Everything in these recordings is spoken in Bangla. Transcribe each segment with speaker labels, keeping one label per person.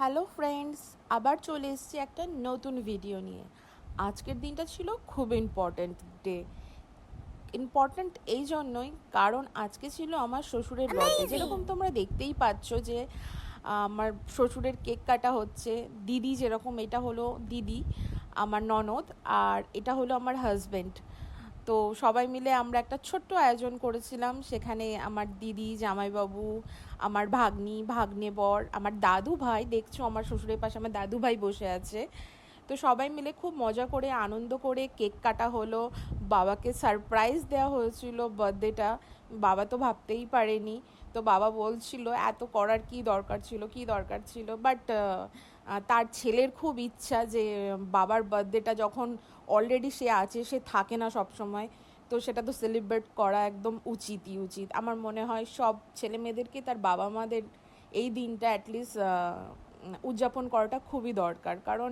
Speaker 1: হ্যালো ফ্রেন্ডস, আবার চলে এসেছি একটা নতুন ভিডিও নিয়ে। আজকের দিনটা ছিল খুব ইম্পর্ট্যান্ট ডে। ইম্পর্ট্যান্ট এই জন্যই কারণ আজকে ছিল আমার শ্বশুরের বার্থডে। যেরকম তোমরা দেখতেই পাচ্ছ যে আমার শ্বশুরের কেক কাটা হচ্ছে। দিদি যেরকম, এটা হলো দিদি, আমার ননদ, আর এটা হলো আমার হাজব্যান্ড। তো সবাই মিলে আমরা একটা ছোট্ট আয়োজন করেছিলাম। সেখানে আমার দিদি, জামাইবাবু, আমার ভাগ্নি, ভাগ্নে বর, আমার দাদু ভাই, দেখছো আমার শ্বশুরের পাশে আমার দাদু ভাই বসে আছে। তো সবাই মিলে খুব মজা করে আনন্দ করে কেক কাটা হলো। বাবাকে সারপ্রাইজ দেওয়া হয়েছিল বার্থডেটা। বাবা তো ভাবতেই পারেনি। তো বাবা বলছিল এত করার কি দরকার ছিল বাট তার ছেলের খুব ইচ্ছা যে বাবার বার্থডেটা যখন অলরেডি সে আছে, সে থাকে না সব সময়, তো সেটা তো সেলিব্রেট করা একদম উচিত। আমার মনে হয় সব ছেলে মেয়েদেরকে তার বাবা মাদের এই দিনটা অ্যাটলিস্ট উদযাপন করাটা খুবই দরকার। কারণ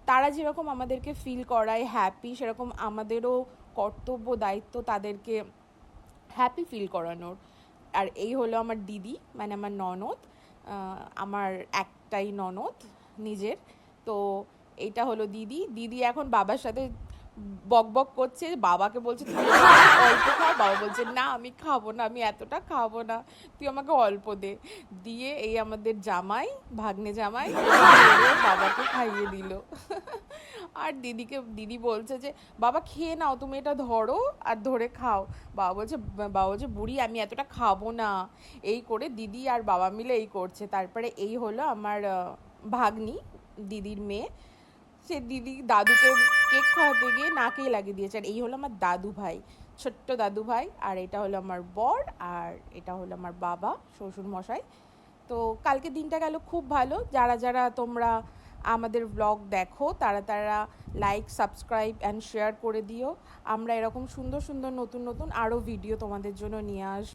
Speaker 1: তারা যেরকম আমাদেরকে ফিল করায় হ্যাপি, সেরকম আমাদেরও কর্তব্য দায়িত্ব তাদেরকে হ্যাপি ফিল করানোর। আর এই হলো আমার দিদি, মানে আমার ননদ। আমার একটাই ননদ নিজের। তো এইটা হলো দিদি। দিদি এখন বাবার সাথে বক বক করছে, বাবাকে বলছে তুই অল্প খা। বাবা বলছে না আমি খাবো না, আমি এতটা খাবো না, তুই আমাকে অল্প দে। দিয়ে এই আমাদের জামাই, ভাগ্নে জামাই, বাবাকে খাইয়ে দিল। আর দিদি বলছে যে বাবা খেয়ে নাও, তুমি এটা ধরো আর ধরে খাও। বাবা বলছে বুড়ি আমি এতটা খাবো না। এই করে দিদি আর বাবা মিলে এই করছে। তারপরে এই হলো আমার ভাগ্নি, দিদির মেয়ে। সে দিদি দাদুকে কেক খাওয়াতে গিয়ে নাকেই লাগিয়ে দিয়েছে। আর এই হলো আমার দাদু ভাই, ছোট্ট দাদু ভাই। আর এটা হলো আমার বর, আর এটা হলো আমার বাবা, শ্বশুর মশাই। তো কালকে দিনটা গেল খুব ভালো। যারা যারা তোমরা আমাদের ব্লগ দেখো তারা তারা লাইক, সাবস্ক্রাইব অ্যান্ড শেয়ার করে দিও। আমরা এরকম সুন্দর সুন্দর নতুন নতুন আরও ভিডিও তোমাদের জন্য নিয়ে আসবো।